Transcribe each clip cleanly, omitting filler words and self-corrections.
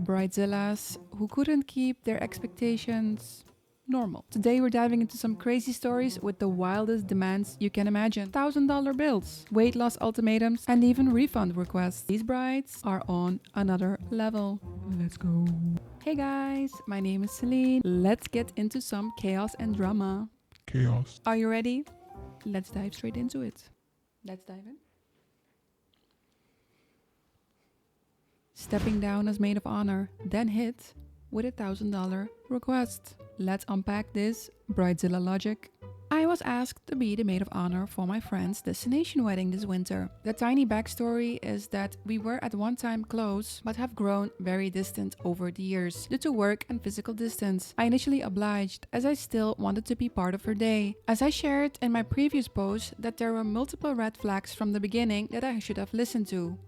Bridezillas who couldn't keep their expectations normal. Today we're diving into some crazy stories with the wildest demands you can imagine. $1,000 bills, weight loss ultimatums, and even refund requests. These brides are on another level. Let's go. Hey guys, my name is Celine. Let's get into some chaos and drama. Chaos. Are you ready? Let's dive straight into it. Let's dive in. Stepping down as maid of honor, then hit with a $1,000 request. Let's unpack this Bridezilla logic. I was asked to be the maid of honor for my friend's destination wedding this winter. The tiny backstory is that we were at one time close, but have grown very distant over the years due to work and physical distance. I initially obliged, as I still wanted to be part of her day. As I shared in my previous post that there were multiple red flags from the beginning that I should have listened to.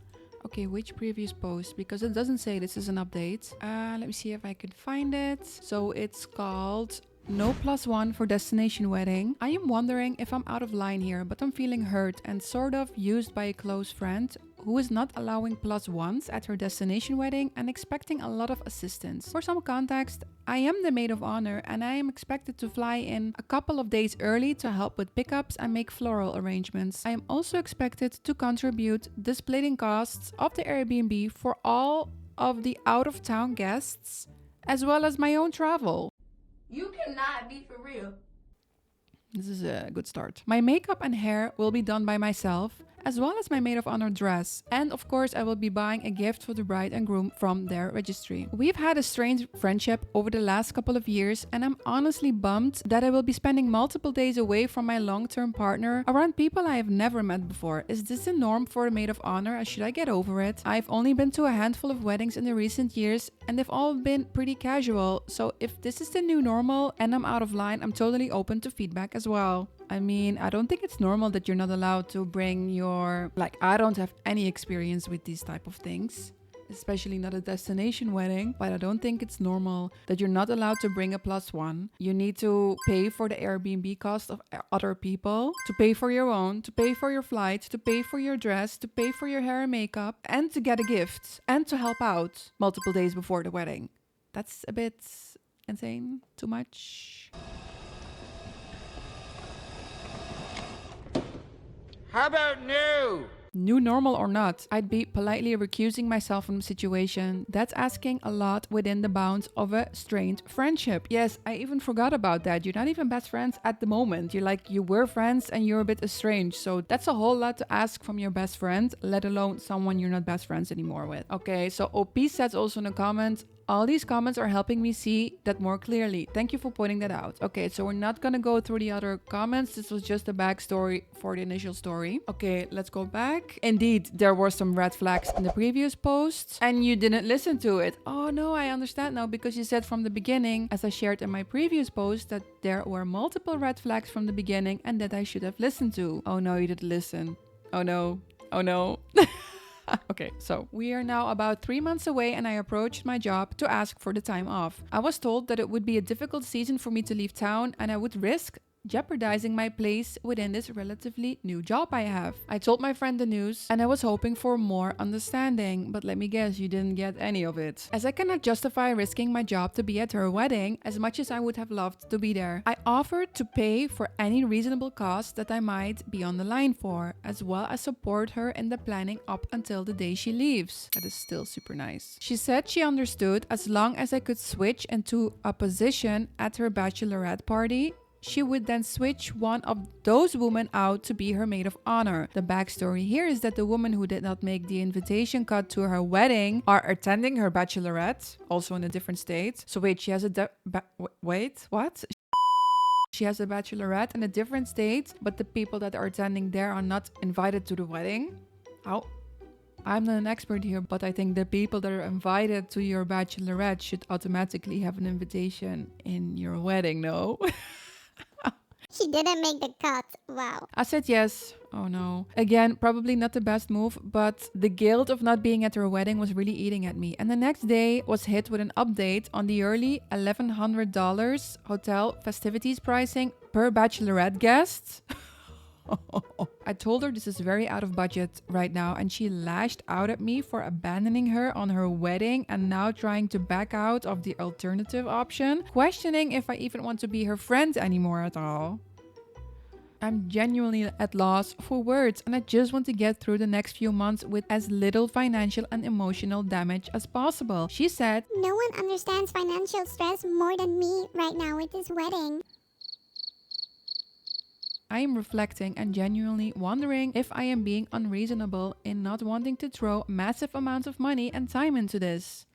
Okay, which previous post? Because it doesn't say this is an update. Let me see if I can find it. So it's called No +1 for Destination Wedding. I am wondering if I'm out of line here, but I'm feeling hurt and sort of used by a close friend who is not allowing +1s at her destination wedding and expecting a lot of assistance. For some context, I am the maid of honor and I am expected to fly in a couple of days early to help with pickups and make floral arrangements. I am also expected to contribute the splitting costs of the Airbnb for all of the out-of-town guests, as well as my own travel. You cannot be for real. This is a good start. My makeup and hair will be done by myself, as well as my maid of honor dress. And of course, I will be buying a gift for the bride and groom from their registry. We've had a strange friendship over the last couple of years, and I'm honestly bummed that I will be spending multiple days away from my long-term partner around people I have never met before. Is this the norm for a maid of honor, or should I get over it? I've only been to a handful of weddings in the recent years, and they've all been pretty casual. So if this is the new normal and I'm out of line, I'm totally open to feedback as well. I mean, I don't think it's normal that you're not allowed to bring your... I don't have any experience with these type of things, especially not a destination wedding, but I don't think it's normal that you're not allowed to bring a +1. You need to pay for the Airbnb cost of other people, to pay for your own, to pay for your flight, to pay for your dress, to pay for your hair and makeup, and to get a gift, and to help out multiple days before the wedding. That's a bit insane, too much. How about new? New normal or not, I'd be politely recusing myself from the situation. That's asking a lot within the bounds of a strained friendship. Yes, I even forgot about that. You're not even best friends at the moment. You were friends and you're a bit estranged. So that's a whole lot to ask from your best friend, let alone someone you're not best friends anymore with. Okay, so OP says also in the comments, all these comments are helping me see that more clearly. Thank you for pointing that out. Okay, so we're not gonna go through the other comments. This was just a backstory for the initial story. Okay, let's go back. Indeed, there were some red flags in the previous posts and you didn't listen to it. Oh no, I understand now, because you said from the beginning, as I shared in my previous post, that there were multiple red flags from the beginning and that I should have listened to. Oh no, you didn't listen. Oh no. Oh no. Okay, so we are now about 3 months away and I approached my job to ask for the time off. I was told that it would be a difficult season for me to leave town and I would risk jeopardizing my place within this relatively new job I have. I told my friend the news and I was hoping for more understanding, but let me guess, you didn't get any of it. As I cannot justify risking my job to be at her wedding as much as I would have loved to be there, I offered to pay for any reasonable cost that I might be on the line for, as well as support her in the planning up until the day she leaves. That is still super nice. She said she understood as long as I could switch into a position at her bachelorette party. She would then switch one of those women out to be her maid of honor. The backstory here is that the women who did not make the invitation cut to her wedding are attending her bachelorette, also in a different state. So wait, she has a wait, what? She has a bachelorette in a different state, but the people that are attending there are not invited to the wedding? How? I'm not an expert here, but I think the people that are invited to your bachelorette should automatically have an invitation in your wedding, no? She didn't make the cut. Wow. I said yes. Oh no. Again, probably not the best move, but the guilt of not being at her wedding was really eating at me. And the next day was hit with an update on the early $1,100 hotel festivities pricing per bachelorette guest. I told her this is very out of budget right now, and she lashed out at me for abandoning her on her wedding and now trying to back out of the alternative option, questioning if I even want to be her friend anymore at all. I'm genuinely at loss for words, and I just want to get through the next few months with as little financial and emotional damage as possible. She said, No one understands financial stress more than me right now with this wedding. I am reflecting and genuinely wondering if I am being unreasonable in not wanting to throw massive amounts of money and time into this.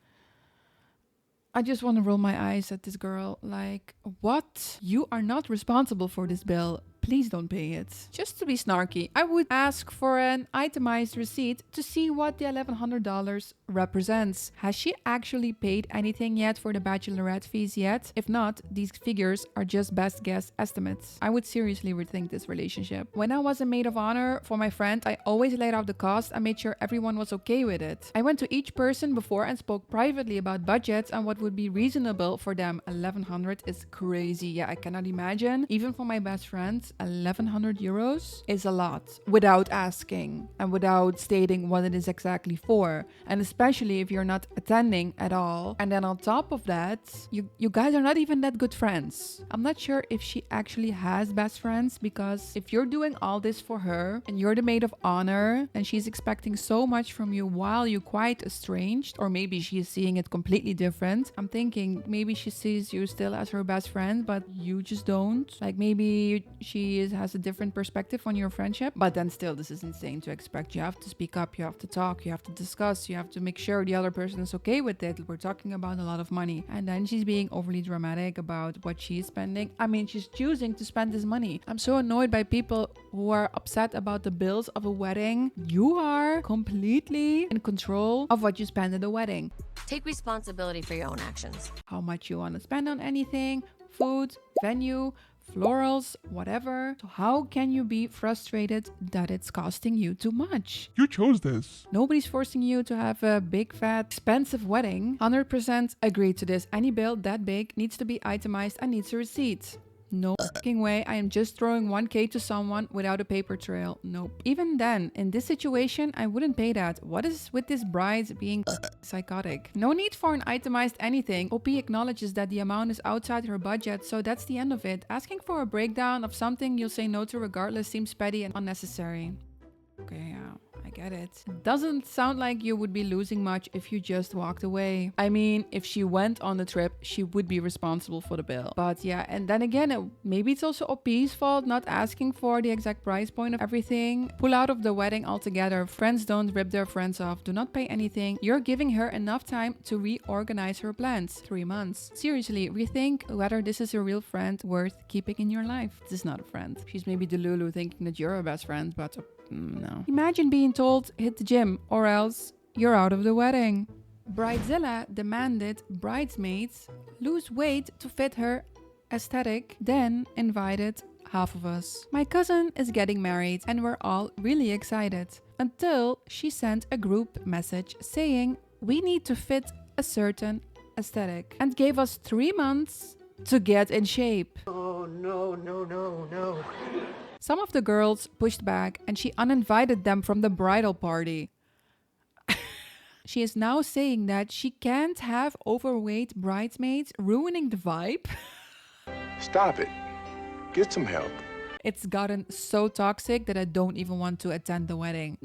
I just want to roll my eyes at this girl. Like, what? You are not responsible for this bill. Please don't pay it. Just to be snarky, I would ask for an itemized receipt to see what the $1,100 represents. Has she actually paid anything yet for the bachelorette fees yet? If not, these figures are just best guess estimates. I would seriously rethink this relationship. When I was a maid of honor for my friend, I always laid out the cost and made sure everyone was okay with it. I went to each person before and spoke privately about budgets and what would be reasonable for them. 1,100 is crazy. Yeah, I cannot imagine. Even for my best friends, 1,100 euros is a lot without asking and without stating what it is exactly for. And especially if you're not attending at all. And then on top of that, you guys are not even that good friends. I'm not sure if she actually has best friends, because if you're doing all this for her and you're the maid of honor and she's expecting so much from you while you're quite estranged, or maybe she's seeing it completely different. I'm thinking maybe she sees you still as her best friend, but you just don't. Like maybe she has a different perspective on your friendship, but then still, this is insane to expect. You have to speak up, you have to talk, you have to discuss, you have to make sure the other person is okay with it. We're talking about a lot of money, and then she's being overly dramatic about what she's spending. I mean, she's choosing to spend this money. I'm so annoyed by people who are upset about the bills of a wedding. You are completely in control of what you spend at a wedding. Take responsibility for your own actions. How much you want to spend on anything, food, venue, florals, whatever. So how can you be frustrated that it's costing you too much? You chose this. Nobody's forcing you to have a big, fat, expensive wedding. 100% agree to this. Any bill that big needs to be itemized and needs a receipt. No fucking way I am just throwing 1K to someone without a paper trail. Nope. Even then, in this situation, I wouldn't pay that. What is with this bride being psychotic? No need for an itemized anything. OP acknowledges that the amount is outside her budget, so that's the end of it. Asking for a breakdown of something you'll say no to regardless seems petty and unnecessary. Okay, yeah. I get it. Doesn't sound like you would be losing much if you just walked away. I mean, if she went on the trip, she would be responsible for the bill. But yeah, and then again, maybe it's also OP's fault not asking for the exact price point of everything. Pull out of the wedding altogether. Friends don't rip their friends off. Do not pay anything. You're giving her enough time to reorganize her plans. 3 months. Seriously, rethink whether this is a real friend worth keeping in your life. This is not a friend. She's maybe Delulu thinking that you're her best friend, but no. Imagine being told, hit the gym, or else you're out of the wedding. Bridezilla demanded bridesmaids lose weight to fit her aesthetic, then invited half of us. My cousin is getting married and we're all really excited, until she sent a group message saying we need to fit a certain aesthetic and gave us 3 months to get in shape. Oh, no, no, no, no. Some of the girls pushed back and she uninvited them from the bridal party. She is now saying that she can't have overweight bridesmaids ruining the vibe. Stop it. Get some help. It's gotten so toxic that I don't even want to attend the wedding.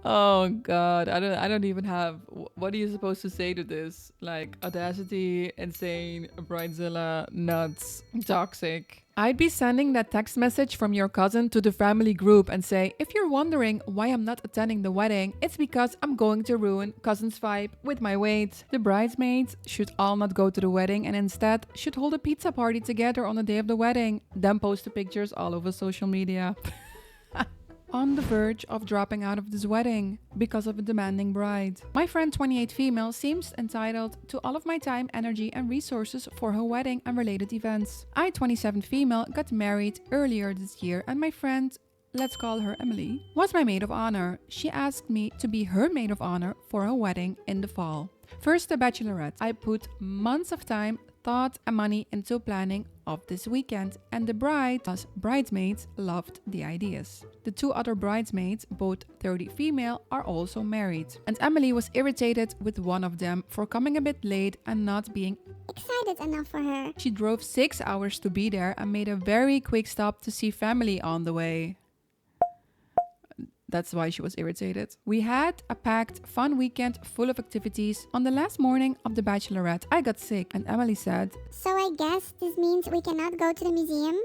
Oh god, I don't even have. What are you supposed to say to this? Like, audacity, insane, bridezilla, nuts, toxic. I'd be sending that text message from your cousin to the family group and say, if you're wondering why I'm not attending the wedding, it's because I'm going to ruin cousin's vibe with my weight. The bridesmaids should all not go to the wedding and instead should hold a pizza party together on the day of the wedding, then post the pictures all over social media. On the verge of dropping out of this wedding because of a demanding bride. My friend 28 female seems entitled to all of my time, energy and resources for her wedding and related events. I 27 female got married earlier this year and my friend, let's call her Emily, was my maid of honor. She asked me to be her maid of honor for her wedding in the fall. First the bachelorette. I put months of time, thought and money into planning of this weekend, and the bride plus bridesmaids loved the ideas. The 2 other bridesmaids, both 30 female, are also married, and Emily was irritated with one of them for coming a bit late and not being Excited enough for her. She drove 6 hours to be there and made a very quick stop to see family on the way. That's why she was irritated. We had a packed, fun weekend full of activities. On the last morning of the bachelorette, I got sick, and Emily said, So I guess this means we cannot go to the museum?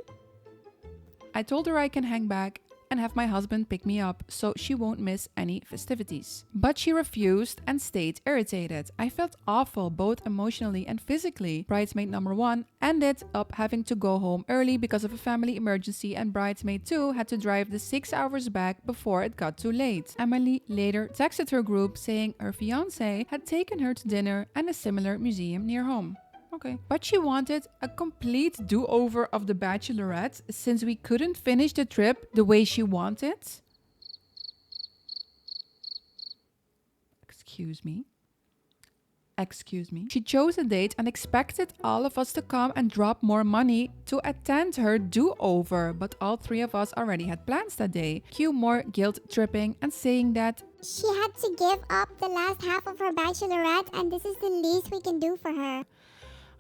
I told her I can hang back and have my husband pick me up so she won't miss any festivities. But she refused and stayed irritated. I felt awful both emotionally and physically. Bridesmaid number 1 ended up having to go home early because of a family emergency, and bridesmaid 2 had to drive the 6 hours back before it got too late. Emily later texted her group saying her fiance had taken her to dinner and a similar museum near home. Okay. But she wanted a complete do-over of the bachelorette since we couldn't finish the trip the way she wanted. Excuse me. She chose a date and expected all of us to come and drop more money to attend her do-over, but all 3 of us already had plans that day. Cue more guilt-tripping and saying that She had to give up the last half of her bachelorette, and this is the least we can do for her.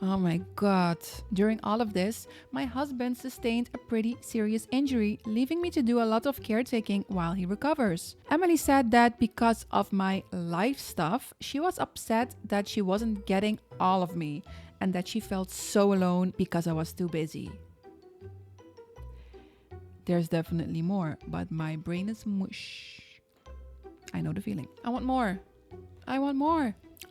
oh my god. During all of this, my husband sustained a pretty serious injury, leaving me to do a lot of caretaking while he recovers. Emily said that because of my life stuff, she was upset that she wasn't getting all of me and that she felt so alone because I was too busy. There's definitely more, but my brain is mush. I know the feeling. I want more.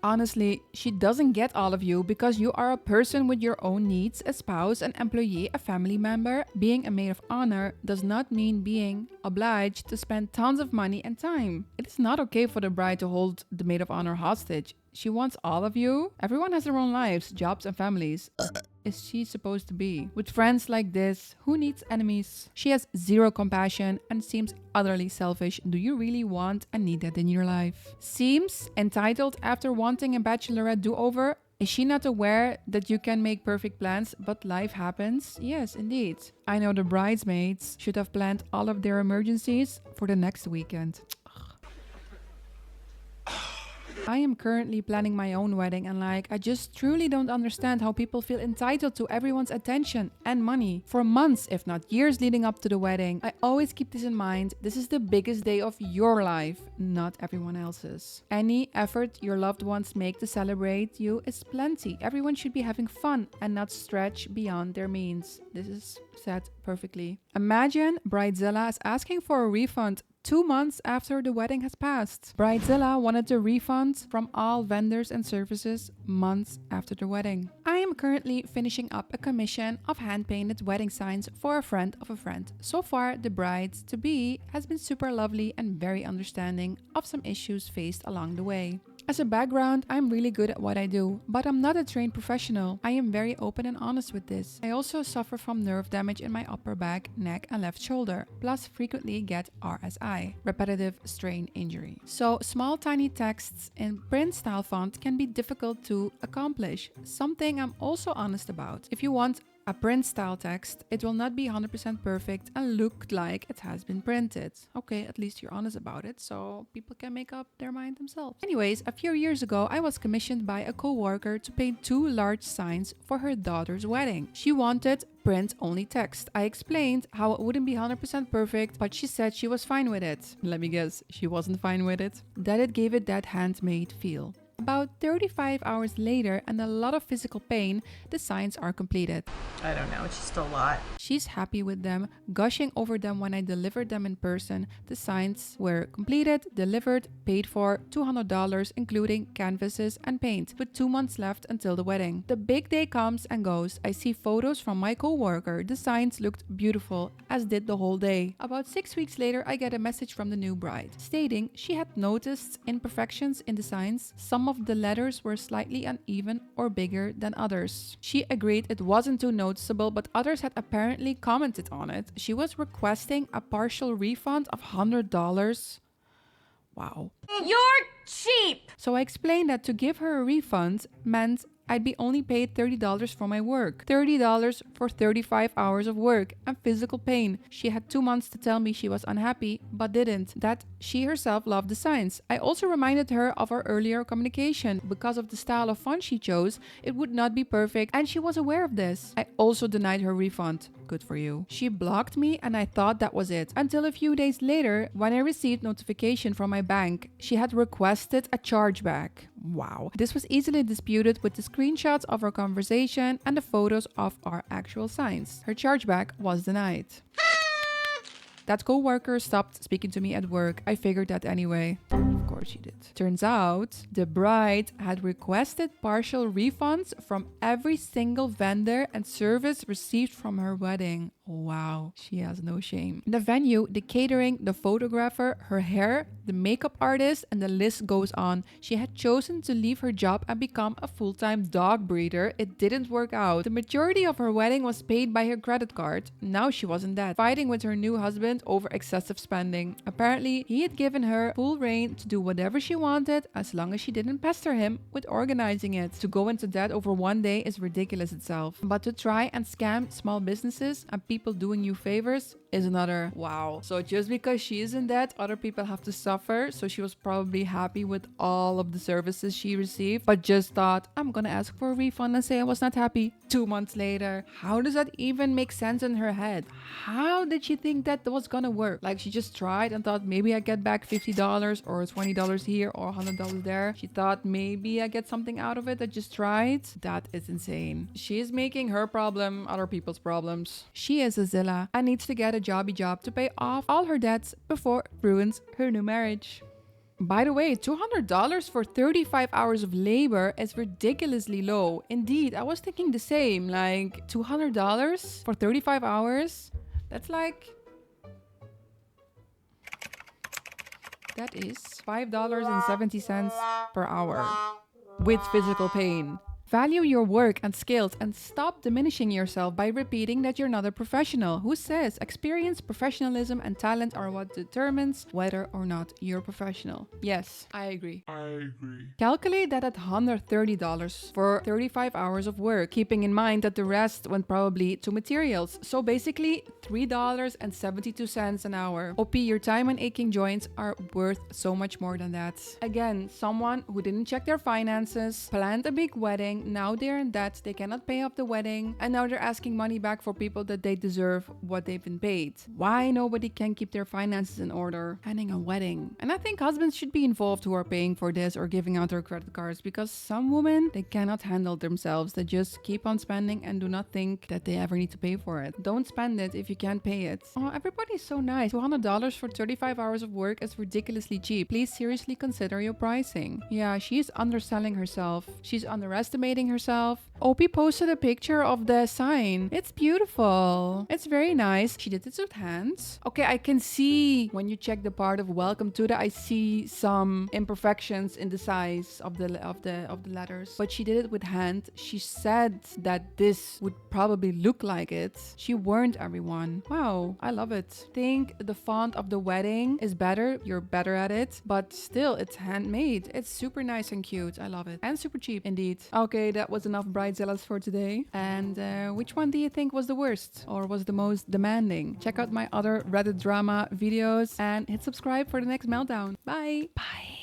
Honestly, she doesn't get all of you because you are a person with your own needs, a spouse, an employee, a family member. Being a maid of honor does not mean being obliged to spend tons of money and time. It is not okay for the bride to hold the maid of honor hostage. She wants all of you. Everyone has their own lives, jobs, and families. Is she supposed to be? With friends like this, who needs enemies? She has zero compassion and seems utterly selfish. Do you really want and need that in your life? Seems entitled after wanting a bachelorette do-over. Is she not aware that you can make perfect plans, but life happens? Yes, indeed. I know the bridesmaids should have planned all of their emergencies for the next weekend. I am currently planning my own wedding and I just truly don't understand how people feel entitled to everyone's attention and money. For months, if not years leading up to the wedding, I always keep this in mind. This is the biggest day of your life, not everyone else's. Any effort your loved ones make to celebrate you is plenty. Everyone should be having fun and not stretch beyond their means. This is said perfectly. Imagine Bridezilla is asking for a refund 2 months after the wedding has passed. Bridezilla wanted a refund from all vendors and services months after the wedding. I am currently finishing up a commission of hand-painted wedding signs for a friend of a friend. So far, the bride-to-be has been super lovely and very understanding of some issues faced along the way. As a background, I'm really good at what I do, but I'm not a trained professional. I am very open and honest with this. I also suffer from nerve damage in my upper back, neck, and left shoulder, plus frequently get RSI, repetitive strain injury. So small tiny texts in print style font can be difficult to accomplish, something I'm also honest about. If you want a print style text, it will not be 100% perfect and look like it has been printed. Okay, at least you're honest about it, so people can make up their mind themselves. Anyways, a few years ago, I was commissioned by a co-worker to paint 2 large signs for her daughter's wedding. She wanted print-only text. I explained how it wouldn't be 100% perfect, but she said she was fine with it. Let me guess, she wasn't fine with it. That it gave it that handmade feel. About 35 hours later and a lot of physical pain, the signs are completed. I don't know, it's just a lot. She's happy with them, gushing over them when I delivered them in person. The signs were completed, delivered, paid for, $200 including canvases and paint, with 2 months left until the wedding. The big day comes and goes. I see photos from my co-worker. The signs looked beautiful, as did the whole day. About 6 weeks later, I get a message from the new bride, stating she had noticed imperfections in the signs. Some of the letters were slightly uneven or bigger than others. She agreed it wasn't too noticeable, but others had apparently commented on it. She was requesting a partial refund of $100. Wow. You're cheap! So I explained that to give her a refund meant I'd be only paid $30 for my work. $30 for 35 hours of work and physical pain. She had 2 months to tell me she was unhappy, but didn't. That she herself loved the signs. I also reminded her of our earlier communication. Because of the style of font she chose, it would not be perfect, and she was aware of this. I also denied her refund. Good for you. She blocked me, and I thought that was it. Until a few days later, when I received notification from my bank, she had requested a chargeback. Wow. This was easily disputed with the screenshots of our conversation and the photos of our actual signs. Her chargeback was denied. That co-worker stopped speaking to me at work. I figured that anyway. Of course she did. Turns out, the bride had requested partial refunds from every single vendor and service received from her wedding. Wow, she has no shame. The venue, the catering, the photographer, her hair, the makeup artist, and the list goes on. She had chosen to leave her job and become a full-time dog breeder. It didn't work out. The majority of her wedding was paid by her credit card. Now she wasn't that. Fighting with her new husband over excessive spending. Apparently, he had given her full reign to do whatever she wanted as long as she didn't pester him with organizing it. To go into debt over one day is ridiculous itself. But to try and scam small businesses and people doing you favors is another. Wow. So just because she is in debt, other people have to suffer. So she was probably happy with all of the services she received, but just thought, I'm gonna ask for a refund and say I was not happy. 2 months later. How does that even make sense in her head? How did she think that was gonna work? Like, she just tried and thought maybe I get back $50 or $20 here or $100 there. She thought maybe I get something out of it. I just tried. That is insane. She is making her problem other people's problems. She is a Zilla and needs to get a jobby job to pay off all her debts before it ruins her new marriage. By the way, $200 for 35 hours of labor is ridiculously low. Indeed, I was thinking the same. Like, $200 for 35 hours? That's like... That is $5.70 per hour. With physical pain. Value your work and skills and stop diminishing yourself by repeating that you're not a professional. Who says experience, professionalism, and talent are what determines whether or not you're professional? Yes, I agree. Calculate that at $130 for 35 hours of work, keeping in mind that the rest went probably to materials. So basically, $3.72 an hour. OP, your time and aching joints are worth so much more than that. Again, someone who didn't check their finances, planned a big wedding, now they're in debt, they cannot pay off the wedding, and now they're asking money back for people that they deserve what they've been paid. Why nobody can keep their finances in order? Planning a wedding. And I think husbands should be involved who are paying for this or giving out their credit cards, because some women, they cannot handle themselves. They just keep on spending and do not think that they ever need to pay for it. Don't spend it if you can't pay it. Oh, everybody's so nice. $200 for 35 hours of work is ridiculously cheap. Please seriously consider your pricing. Yeah, she's underselling herself. She's underestimating herself. Opie posted a picture of the sign. It's beautiful. It's very nice. She did it with hands. Okay, I can see when you check the part of welcome to the, I see some imperfections in the size of the letters. But she did it with hand. She said that this would probably look like it. She warned everyone. Wow, I love it. I think the font of the wedding is better. You're better at it, but still, it's handmade. It's super nice and cute. I love it. And super cheap, indeed. Okay, that was enough Bridezillas for today. And which one do you think was the worst or was the most demanding? Check out my other Reddit drama videos and hit subscribe for the next meltdown. Bye. Bye.